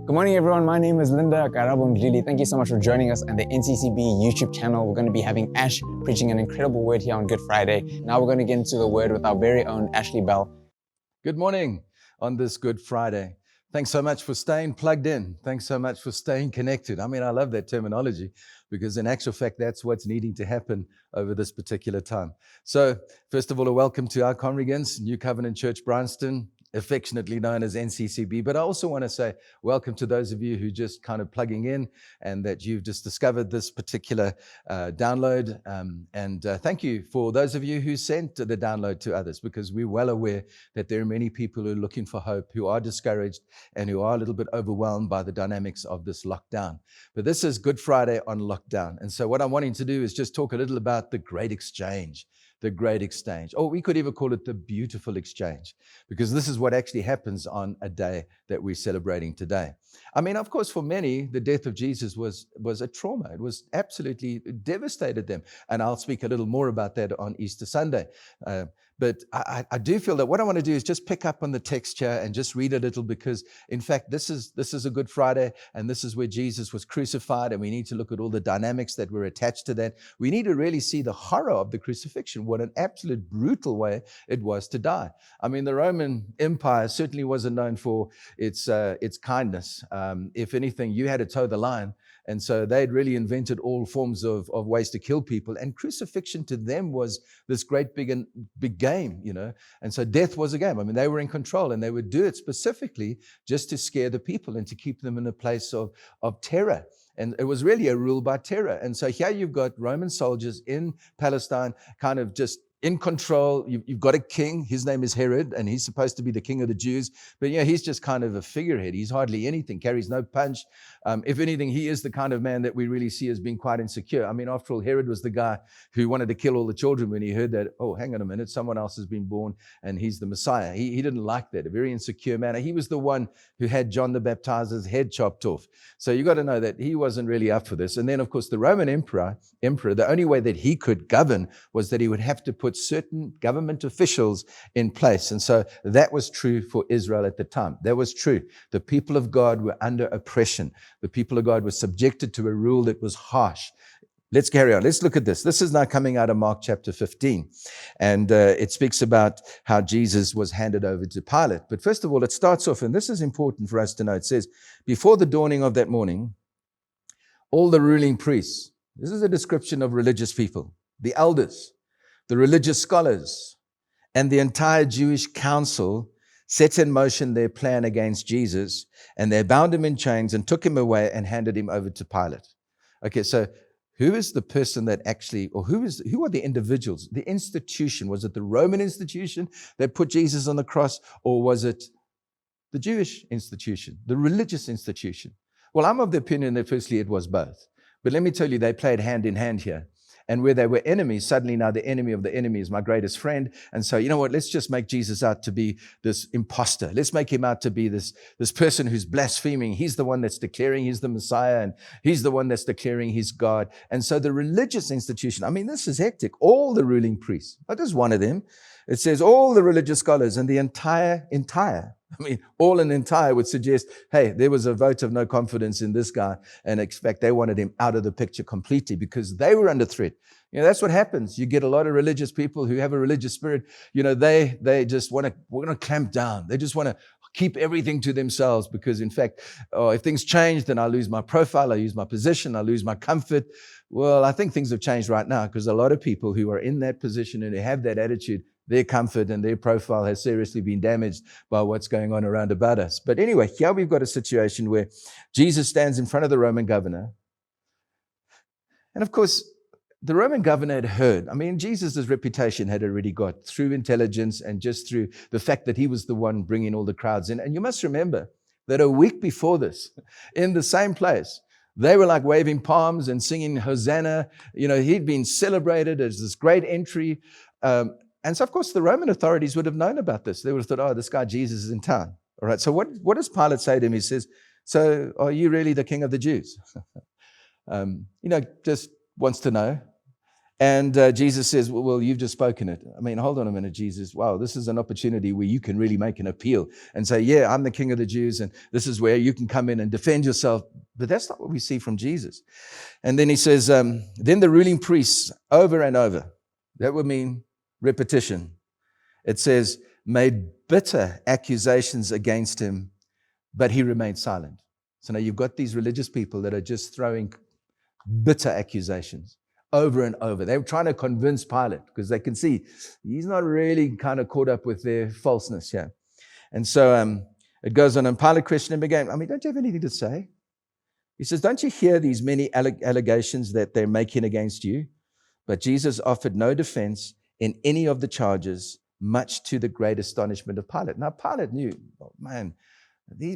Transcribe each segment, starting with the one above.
Good morning, everyone. My name is Linda Karabumdlili. Thank you so much for joining us on the NCCB YouTube channel. We're going to be having Ash preaching an incredible word here on Good Friday. Now we're going to get into the word with our very own Ashley Bell. Good morning on this Good Friday. Thanks so much for staying plugged in. Thanks so much for staying connected. I mean, I love that terminology because in actual fact, that's what's needing to happen over this particular time. So first of all, a welcome to our congregants, New Covenant Church Bryanston, affectionately known as NCCB. But I also want to say welcome to those of you who just kind of plugging in and that you've just discovered this particular download. And thank you for those of you who sent the download to others, because we're well aware that there are many people who are looking for hope, who are discouraged and who are a little bit overwhelmed by the dynamics of this lockdown. But this is Good Friday on lockdown. And so what I'm wanting to do is just talk a little about the great exchange. The great exchange. Or we could even call it the beautiful exchange, because this is what actually happens on a day that we're celebrating today. I mean, of course, for many, the death of Jesus was a trauma. It was absolutely devastated them. And I'll speak a little more about that on Easter Sunday. But I do feel that what I want to do is just pick up on the text here and just read a little, because in fact, this is a Good Friday, and this is where Jesus was crucified, and we need to look at all the dynamics that were attached to that. We need to really see the horror of the crucifixion, what an absolute brutal way it was to die. I mean, the Roman Empire certainly wasn't known for its kindness. If anything, you had to toe the line. And so they'd really invented all forms of ways to kill people. And crucifixion to them was this great big game, you know. And so death was a game. I mean, they were in control, and they would do it specifically just to scare the people and to keep them in a place of terror. And it was really a rule by terror. And so here you've got Roman soldiers in Palestine kind of just in control. You've got a king. His name is Herod, and he's supposed to be the king of the Jews. But yeah, he's just kind of a figurehead. He's hardly anything, carries no punch. If anything, he is the kind of man that we really see as being quite insecure. I mean, after all, Herod was the guy who wanted to kill all the children when he heard that, oh, hang on a minute, someone else has been born and he's the Messiah. He didn't like that, a very insecure man. He was the one who had John the Baptizer's head chopped off. So you got to know that he wasn't really up for this. And then, of course, the Roman emperor, the only way that he could govern was that he would have to put certain government officials in place. And so that was true for Israel at the time. That was true. The people of God were under oppression. The people of God were subjected to a rule that was harsh. Let's carry on. Let's look at this. This is now coming out of Mark chapter 15. And it speaks about how Jesus was handed over to Pilate. But first of all, it starts off, and this is important for us to know. It says, before the dawning of that morning, all the ruling priests, this is a description of religious people, the elders, the religious scholars, and the entire Jewish council set in motion their plan against Jesus, and they bound him in chains and took him away and handed him over to Pilate. Okay, so who is the person that actually, or who are the individuals? The institution, was it the Roman institution that put Jesus on the cross, or was it the Jewish institution, the religious institution? Well, I'm of the opinion that firstly it was both. But let me tell you, they played hand in hand here. And where they were enemies, suddenly now the enemy of the enemy is my greatest friend. And so, you know what, let's just make Jesus out to be this imposter. Let's make him out to be this person who's blaspheming. He's the one that's declaring he's the Messiah, and he's the one that's declaring he's God. And so the religious institution, I mean, this is hectic. All the ruling priests, not just one of them. It says all the religious scholars and the entire, I mean, all an entire would suggest, hey, there was a vote of no confidence in this guy. And in fact, they wanted him out of the picture completely because they were under threat. You know, that's what happens. You get a lot of religious people who have a religious spirit. You know, they just want to clamp down. They just want to keep everything to themselves because, in fact, if things change, then I lose my profile, I lose my position, I lose my comfort. Well, I think things have changed right now because a lot of people who are in that position and who have that attitude, their comfort and their profile has seriously been damaged by what's going on around about us. But anyway, here we've got a situation where Jesus stands in front of the Roman governor. And of course, the Roman governor had heard. I mean, Jesus' reputation had already got through intelligence and just through the fact that he was the one bringing all the crowds in. And you must remember that a week before this, in the same place, they were like waving palms and singing Hosanna. You know, he'd been celebrated as this great entry. And so, of course, the Roman authorities would have known about this. They would have thought, oh, this guy Jesus is in town. All right, so what does Pilate say to him? He says, so are you really the king of the Jews? Just wants to know. And Jesus says, well, you've just spoken it. I mean, hold on a minute, Jesus. Wow, this is an opportunity where you can really make an appeal and say, yeah, I'm the King of the Jews, and this is where you can come in and defend yourself. But that's not what we see from Jesus. And then he says, then the ruling priests over and over, that would mean repetition. It says, made bitter accusations against him, but he remained silent. So now you've got these religious people that are just throwing bitter accusations over and over. They were trying to convince Pilate because they can see he's not really kind of caught up with their falseness here. And so it goes on, and Pilate questioned him again. I mean, don't you have anything to say? He says, don't you hear these many allegations that they're making against you? But Jesus offered no defense in any of the charges, much to the great astonishment of Pilate. Now, Pilate knew, oh, man,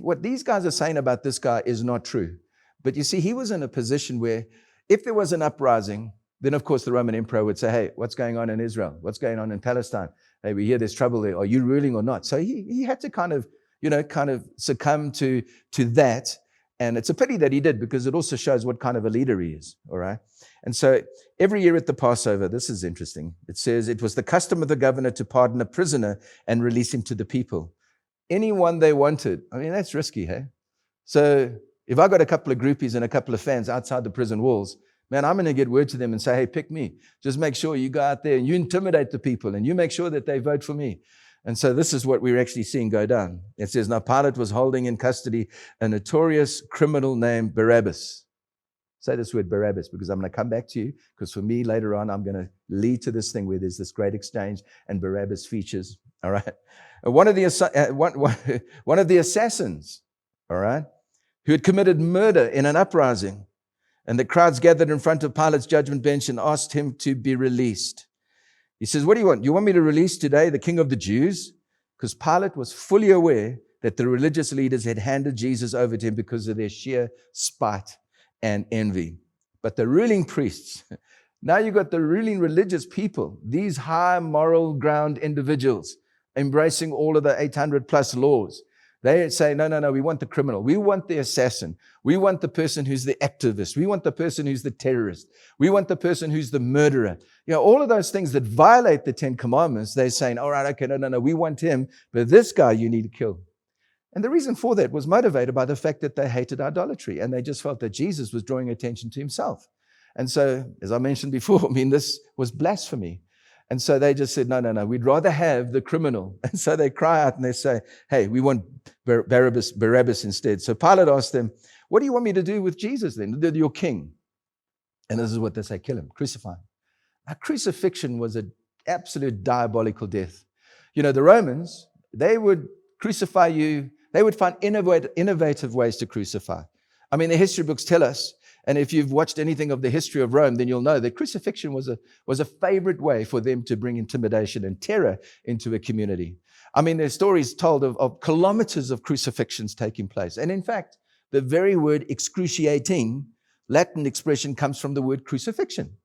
what these guys are saying about this guy is not true. But you see, he was in a position where if there was an uprising, then of course the Roman emperor would say, hey, what's going on in Israel? What's going on in Palestine? Hey, we hear there's trouble there. Are you ruling or not? So he had to kind of succumb to that. And it's a pity that he did, because it also shows what kind of a leader he is, all right? And so every year at the Passover, this is interesting. It says it was the custom of the governor to pardon a prisoner and release him to the people. Anyone they wanted. I mean, that's risky, hey? So if I got a couple of groupies and a couple of fans outside the prison walls, man, I'm going to get word to them and say, hey, pick me. Just make sure you go out there and you intimidate the people and you make sure that they vote for me. And so this is what we're actually seeing go down. It says, now Pilate was holding in custody a notorious criminal named Barabbas. Say this word Barabbas, because I'm going to come back to you, because for me later on, I'm going to lead to this thing where there's this great exchange and Barabbas features. All right. One of the assassins, all right, who had committed murder in an uprising. And the crowds gathered in front of Pilate's judgment bench and asked him to be released. He says, what do you want? You want me to release today the King of the Jews? Because Pilate was fully aware that the religious leaders had handed Jesus over to him because of their sheer spite and envy. But the ruling priests, now you've got the ruling religious people, these high moral ground individuals, embracing all of the 800 plus laws. They say, no, we want the criminal. We want the assassin. We want the person who's the activist. We want the person who's the terrorist. We want the person who's the murderer. You know, all of those things that violate the 10 Commandments, they're saying, all right, okay, no, we want him, but this guy you need to kill. And the reason for that was motivated by the fact that they hated idolatry, and they just felt that Jesus was drawing attention to himself. And so, as I mentioned before, I mean, this was blasphemy. And so they just said, no, we'd rather have the criminal. And so they cry out and they say, hey, we want Barabbas instead. So Pilate asked them, what do you want me to do with Jesus then, your king? And this is what they say, kill him, crucify him. Now, crucifixion was an absolute diabolical death. You know, the Romans, they would crucify you. They would find innovative ways to crucify. I mean, the history books tell us, and if you've watched anything of the history of Rome, then you'll know that crucifixion was a favorite way for them to bring intimidation and terror into a community. I mean, there's stories told of kilometers of crucifixions taking place. And in fact, the very word excruciating, Latin expression, comes from the word crucifixion,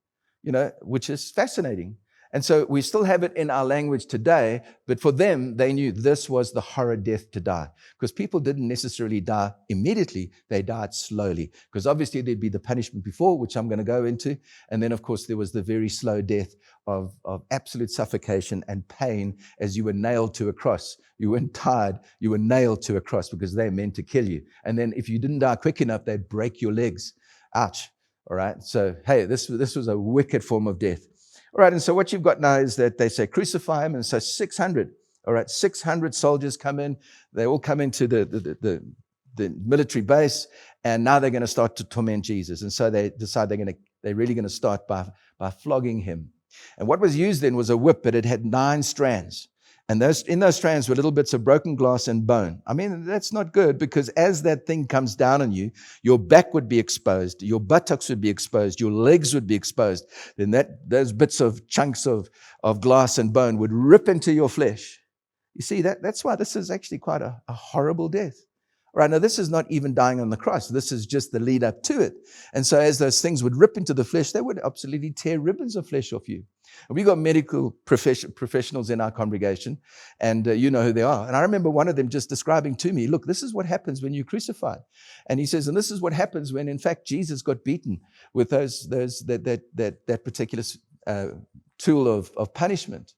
you know, which is fascinating. And so we still have it in our language today, but for them, they knew this was the horror death to die, because people didn't necessarily die immediately. They died slowly, because obviously there'd be the punishment before, which I'm going to go into. And then, of course, there was the very slow death of absolute suffocation and pain as you were nailed to a cross. You weren't tired. You were nailed to a cross because they meant to kill you. And then if you didn't die quick enough, they'd break your legs. Ouch. All right. So, hey, this was a wicked form of death. All right, and so what you've got now is that they say crucify him, and so 600 soldiers come in. They all come into the military base, and now they're going to start to torment Jesus. And so they decide they're really going to start by flogging him. And what was used then was a whip, but it had 9 strands. And in those strands were little bits of broken glass and bone. I mean, that's not good, because as that thing comes down on you, your back would be exposed, your buttocks would be exposed, your legs would be exposed. Then those bits of chunks of glass and bone would rip into your flesh. You see, that's why this is actually quite a horrible death. All right, now this is not even dying on the cross. This is just the lead up to it. And so as those things would rip into the flesh, they would absolutely tear ribbons of flesh off you. And we got medical professionals in our congregation, and you know who they are. And I remember one of them just describing to me, look, this is what happens when you're crucified. And he says, and this is what happens when, in fact, Jesus got beaten with that particular tool of punishment.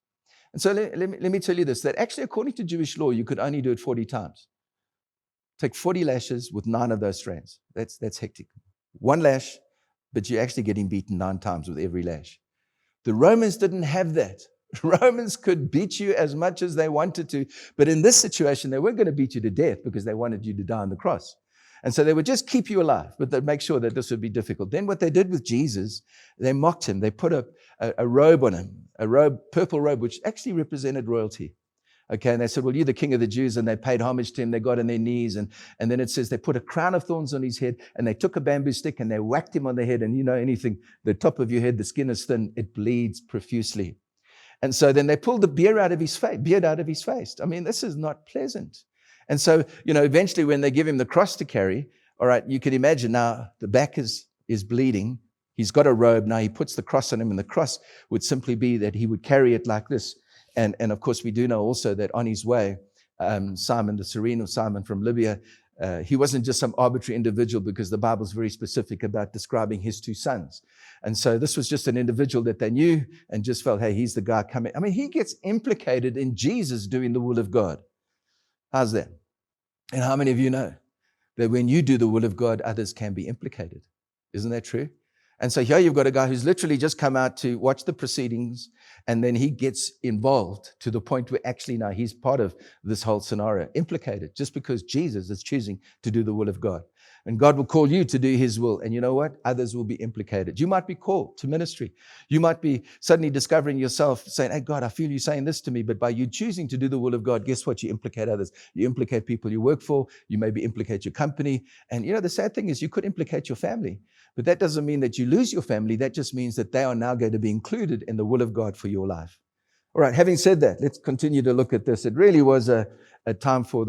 And so let me tell you this, that actually according to Jewish law, you could only do it 40 times. Take 40 lashes with 9 of those strands. That's hectic. 1 lash, but you're actually getting beaten 9 times with every lash. The Romans didn't have that. Romans could beat you as much as they wanted to, but in this situation, they weren't going to beat you to death because they wanted you to die on the cross. And so they would just keep you alive, but they'd make sure that this would be difficult. Then what they did with Jesus, they mocked him. They put a robe on him, purple robe, which actually represented royalty. Okay, and they said, well, you're the king of the Jews, and they paid homage to him. They got on their knees, and then it says they put a crown of thorns on his head, and they took a bamboo stick, and they whacked him on the head. And you know anything, the top of your head, the skin is thin, it bleeds profusely. And so then they pulled the beard out of his face. I mean, this is not pleasant. And so, eventually when they give him the cross to carry, all right, you can imagine now the back is bleeding. He's got a robe. Now he puts the cross on him, and the cross would simply be that he would carry it like this. And of course, we do know also that on his way, Simon the Cyrene, or Simon from Libya, he wasn't just some arbitrary individual, because the Bible's very specific about describing his 2 sons. And so this was just an individual that they knew and just felt, hey, he's the guy coming. I mean, he gets implicated in Jesus doing the will of God. How's that? And how many of you know that when you do the will of God, others can be implicated? Isn't that true? And so here you've got a guy who's literally just come out to watch the proceedings, and then he gets involved to the point where actually now he's part of this whole scenario, implicated, just because Jesus is choosing to do the will of God. And God will call you to do his will. And you know what? Others will be implicated. You might be called to ministry. You might be suddenly discovering yourself saying, hey, God, I feel you saying this to me. But by you choosing to do the will of God, guess what? You implicate others. You implicate people you work for. You maybe implicate your company. And the sad thing is you could implicate your family. But that doesn't mean that you lose your family. That just means that they are now going to be included in the will of God for your life. All right, having said that, let's continue to look at this. It really was a time for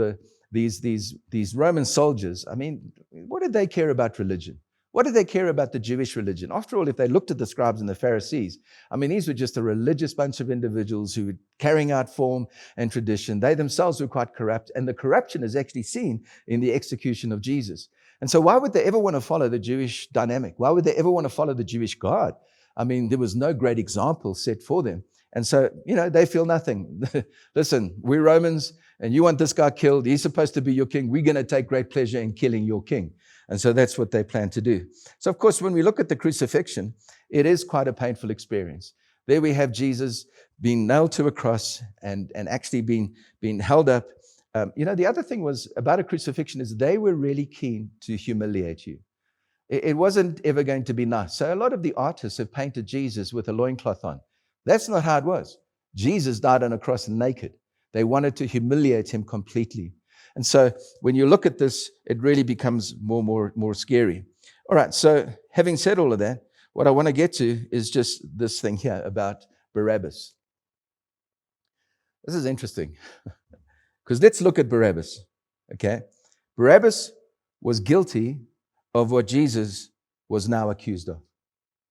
these Roman soldiers. I mean, what did they care about religion? What did they care about the Jewish religion? After all, if they looked at the scribes and the Pharisees, I mean, these were just a religious bunch of individuals who were carrying out form and tradition. They themselves were quite corrupt, and the corruption is actually seen in the execution of Jesus. And so why would they ever want to follow the Jewish dynamic? Why would they ever want to follow the Jewish God? I mean, there was no great example set for them. And so, they feel nothing. Listen, we're Romans, and you want this guy killed. He's supposed to be your king. We're going to take great pleasure in killing your king. And so that's what they plan to do. So, of course, when we look at the crucifixion, it is quite a painful experience. There we have Jesus being nailed to a cross and actually being held up. The other thing was about a crucifixion is they were really keen to humiliate you. It wasn't ever going to be nice. So a lot of the artists have painted Jesus with a loincloth on. That's not how it was. Jesus died on a cross naked. They wanted to humiliate him completely. And so when you look at this, it really becomes more scary. All right, so having said all of that, what I want to get to is just this thing here about Barabbas. This is interesting because let's look at Barabbas, okay? Barabbas was guilty of what Jesus was now accused of.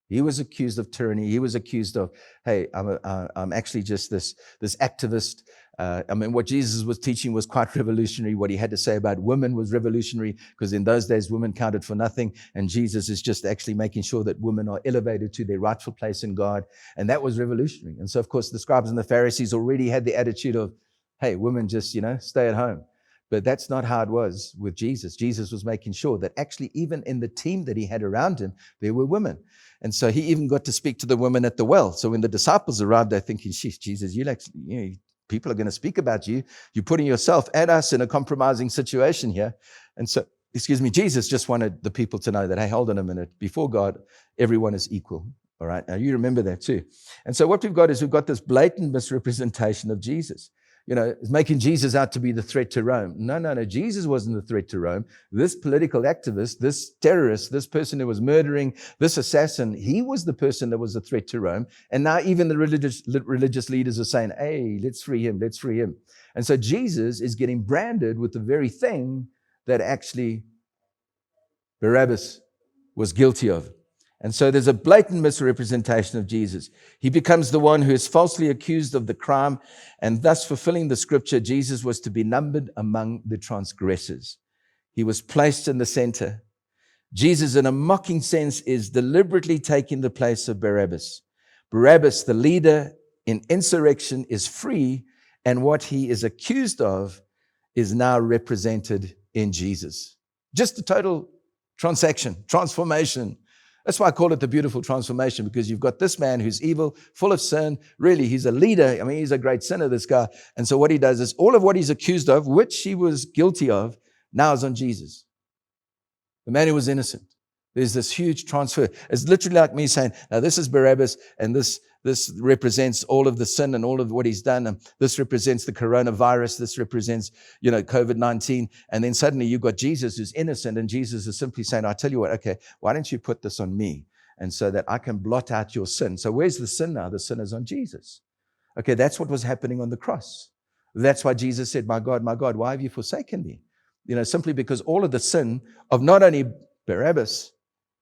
He was accused of tyranny. He was accused of, hey, I'm actually just this activist. What Jesus was teaching was quite revolutionary. What he had to say about women was revolutionary because in those days, women counted for nothing. And Jesus is just actually making sure that women are elevated to their rightful place in God. And that was revolutionary. And so, of course, the scribes and the Pharisees already had the attitude of, hey, women just, stay at home. But that's not how it was with Jesus. Jesus was making sure that actually even in the team that he had around him, there were women. And so he even got to speak to the woman at the well. So when the disciples arrived, they're thinking, sheesh, Jesus, people are going to speak about you. You're putting yourself and us in a compromising situation here. And so, Jesus just wanted the people to know that, hey, hold on a minute. Before God, everyone is equal. All right. Now you remember that too. And so what we've got this blatant misrepresentation of Jesus. Is making Jesus out to be the threat to Rome. No. Jesus wasn't the threat to Rome. This political activist, this terrorist, this person who was murdering, this assassin, he was the person that was a threat to Rome. And now even the religious leaders are saying, hey, let's free him. And so Jesus is getting branded with the very thing that actually Barabbas was guilty of. And so there's a blatant misrepresentation of Jesus. He becomes the one who is falsely accused of the crime, and thus fulfilling the scripture, Jesus was to be numbered among the transgressors. He was placed in the center. Jesus, in a mocking sense, is deliberately taking the place of Barabbas. Barabbas, the leader in insurrection, is free, and what he is accused of is now represented in Jesus. Just a total transformation. That's why I call it the beautiful transformation, because you've got this man who's evil, full of sin. Really, he's a leader. I mean, he's a great sinner, this guy. And so what he does is all of what he's accused of, which he was guilty of, now is on Jesus. The man who was innocent. There's this huge transfer. It's literally like me saying, now this is Barabbas, and this represents all of the sin and all of what he's done. And this represents the coronavirus. This represents, COVID-19. And then suddenly you've got Jesus who's innocent, and Jesus is simply saying, I tell you what, okay, why don't you put this on me? And so that I can blot out your sin. So where's the sin now? The sin is on Jesus. Okay, that's what was happening on the cross. That's why Jesus said, my God, why have you forsaken me? Simply because all of the sin of not only Barabbas,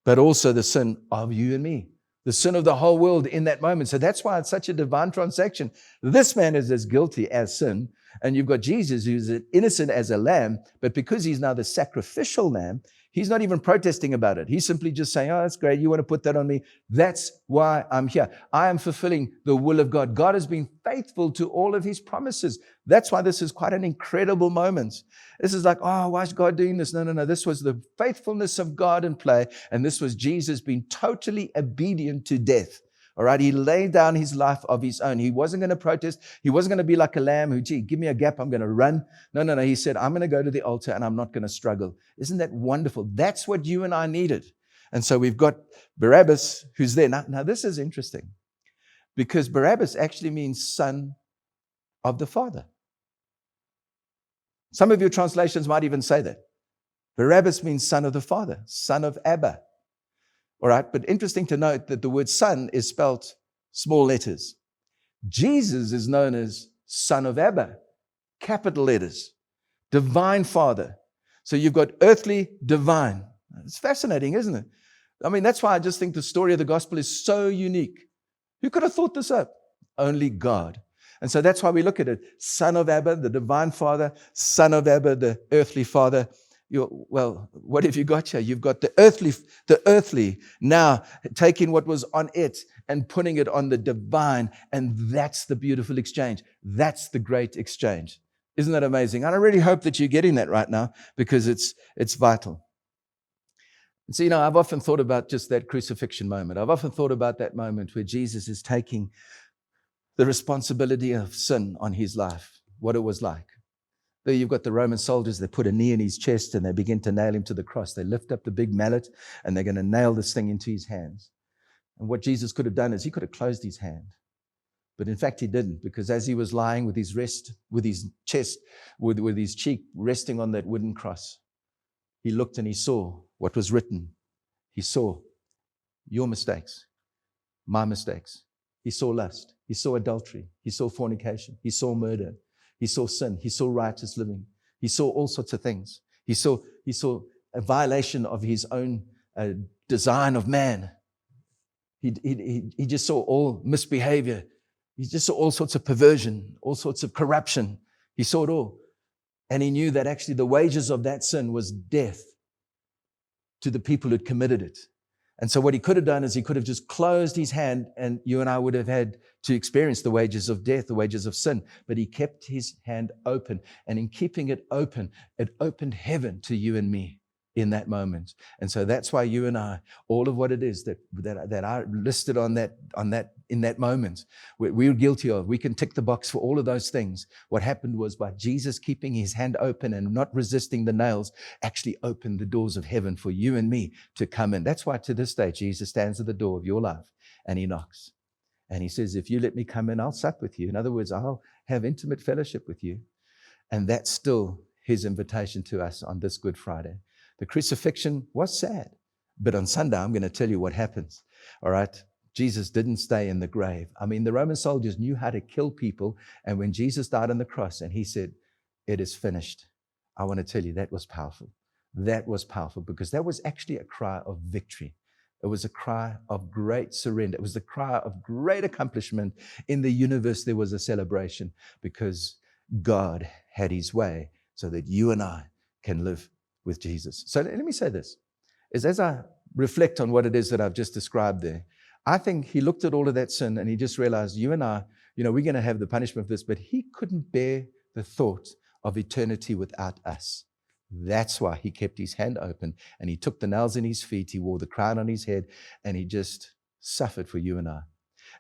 but also the sin of you and me, the sin of the whole world in that moment. So that's why it's such a divine transaction. This man is as guilty as sin, and you've got Jesus who's innocent as a lamb, but because he's now the sacrificial lamb, he's not even protesting about it. He's simply just saying, oh, that's great. You want to put that on me? That's why I'm here. I am fulfilling the will of God. God has been faithful to all of his promises. That's why this is quite an incredible moment. This is like, oh, why is God doing this? No. This was the faithfulness of God in play. And this was Jesus being totally obedient to death. All right. He laid down his life of his own. He wasn't going to protest. He wasn't going to be like a lamb who, give me a gap. I'm going to run. No. He said, I'm going to go to the altar and I'm not going to struggle. Isn't that wonderful? That's what you and I needed. And so we've got Barabbas who's there. Now this is interesting because Barabbas actually means son of the Father. Some of your translations might even say that. Barabbas means son of the Father, son of Abba. All right, but interesting to note that the word son is spelled small letters. Jesus is known as son of Abba, capital letters, divine Father. So you've got earthly, divine. It's fascinating, isn't it? I mean, that's why I just think the story of the gospel is so unique. Who could have thought this up? Only God. And so that's why we look at it. Son of Abba, the divine Father, son of Abba, the earthly Father. Well, what have you got here? You've got the earthly now taking what was on it and putting it on the divine. And that's the beautiful exchange. That's the great exchange. Isn't that amazing? And I really hope that you're getting that right now because it's vital. And so, I've often thought about just that crucifixion moment. I've often thought about that moment where Jesus is taking the responsibility of sin on his life, what it was like. There you've got the Roman soldiers, they put a knee in his chest and they begin to nail him to the cross. They lift up the big mallet and they're going to nail this thing into his hands. And what Jesus could have done is he could have closed his hand. But in fact, he didn't, because as he was lying with his chest, with his cheek resting on that wooden cross, he looked and he saw what was written. He saw your mistakes, my mistakes. He saw lust. He saw adultery. He saw fornication. He saw murder. He saw sin. He saw righteous living. He saw all sorts of things. He saw a violation of his own design of man. He just saw all misbehavior. He just saw all sorts of perversion, all sorts of corruption. He saw it all. And he knew that actually the wages of that sin was death to the people who'd committed it. And so what he could have done is he could have just closed his hand and you and I would have had to experience the wages of death, the wages of sin. But he kept his hand open. And in keeping it open, it opened heaven to you and me in that moment. And so that's why you and I, all of what it is that are listed on that in that moment, we're guilty of. We can tick the box for all of those things. What happened was by Jesus keeping his hand open and not resisting the nails, actually opened the doors of heaven for you and me to come in. That's why to this day, Jesus stands at the door of your life and he knocks. And he says, if you let me come in, I'll sup with you. In other words, I'll have intimate fellowship with you. And that's still his invitation to us on this Good Friday. The crucifixion was sad, but on Sunday, I'm going to tell you what happens. All right. Jesus didn't stay in the grave. I mean, the Roman soldiers knew how to kill people. And when Jesus died on the cross and he said, it is finished, I want to tell you that was powerful. That was powerful because that was actually a cry of victory. It was a cry of great surrender. It was the cry of great accomplishment. In the universe, there was a celebration because God had his way so that you and I can live with Jesus. So let me say this, is as I reflect on what it is that I've just described there, I think he looked at all of that sin and he just realized, you and I, we're going to have the punishment of this, but he couldn't bear the thought of eternity without us. That's why he kept his hand open and he took the nails in his feet, he wore the crown on his head, and he just suffered for you and I.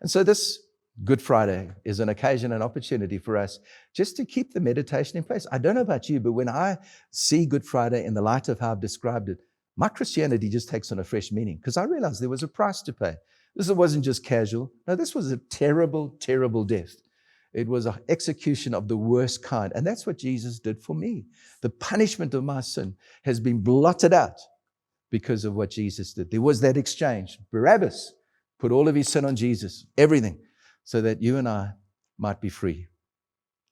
And so this Good Friday is an occasion, an opportunity for us just to keep the meditation in place. I don't know about you, but when I see Good Friday in the light of how I've described it, my Christianity just takes on a fresh meaning because I realized there was a price to pay. This wasn't just casual. No, this was a terrible, terrible death. It was an execution of the worst kind. And that's what Jesus did for me. The punishment of my sin has been blotted out because of what Jesus did. There was that exchange. Barabbas put all of his sin on Jesus, everything, so that you and I might be free.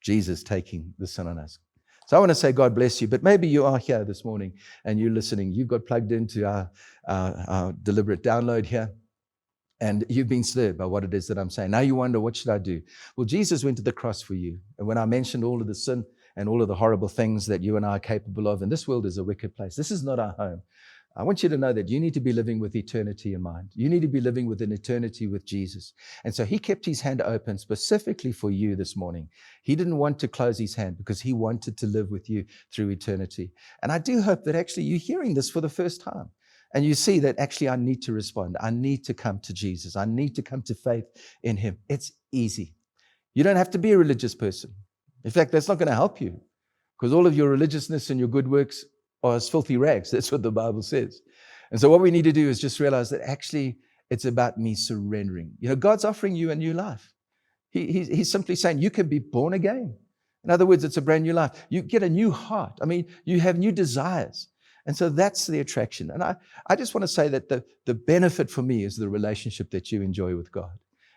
Jesus taking the sin on us. So I want to say God bless you, but maybe you are here this morning and you're listening. You've got plugged into our deliberate download here. And you've been stirred by what it is that I'm saying. Now you wonder, what should I do? Well, Jesus went to the cross for you. And when I mentioned all of the sin and all of the horrible things that you and I are capable of, and this world is a wicked place. This is not our home. I want you to know that you need to be living with eternity in mind. You need to be living with an eternity with Jesus. And so he kept his hand open specifically for you this morning. He didn't want to close his hand because he wanted to live with you through eternity. And I do hope that actually you're hearing this for the first time. And you see that actually I need to respond. I need to come to Jesus. I need to come to faith in him. It's easy. You don't have to be a religious person. In fact, that's not going to help you because all of your religiousness and your good works are as filthy rags. That's what the Bible says. And so what we need to do is just realize that actually it's about me surrendering. God's offering you a new life. He's simply saying you can be born again. In other words, it's a brand new life. You get a new heart. You have new desires. And so that's the attraction. And I just want to say that the benefit for me is the relationship that you enjoy with God.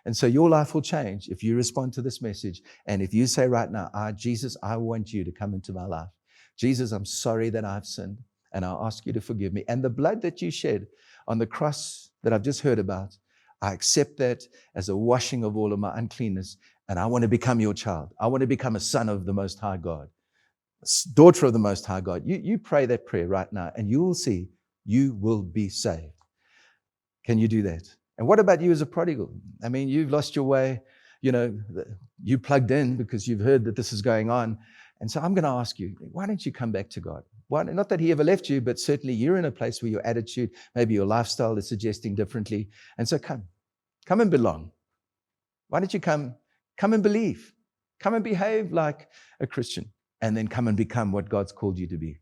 And so your life will change if you respond to this message. And if you say right now, Jesus, I want you to come into my life. Jesus, I'm sorry that I've sinned and I'll ask you to forgive me. And the blood that you shed on the cross that I've just heard about, I accept that as a washing of all of my uncleanness. And I want to become your child. I want to become a son of the Most High God. Daughter of the Most High God. You pray that prayer right now and you will see you will be saved. Can you do that? And what about you as a prodigal? You've lost your way. You plugged in because you've heard that this is going on. And so I'm going to ask you, why don't you come back to God? Not that he ever left you, but certainly you're in a place where your attitude, maybe your lifestyle is suggesting differently. And so come and belong. Why don't you come and believe? Come and behave like a Christian. And then come and become what God's called you to be.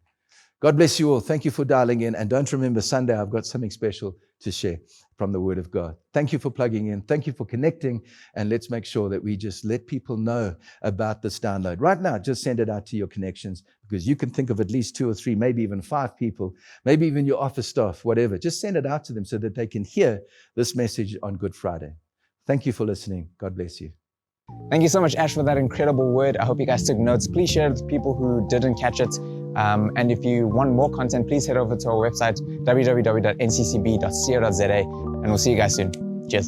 God bless you all. Thank you for dialing in. And don't remember, Sunday, I've got something special to share from the Word of God. Thank you for plugging in. Thank you for connecting. And let's make sure that we just let people know about this download. Right now, just send it out to your connections because you can think of at least 2 or 3, maybe even 5 people, maybe even your office staff, whatever. Just send it out to them so that they can hear this message on Good Friday. Thank you for listening. God bless you. Thank you so much, Ash, for that incredible word. I hope you guys took notes. Please share it with people who didn't catch it. And if you want more content, please head over to our website, www.nccb.co.za, and we'll see you guys soon. Cheers.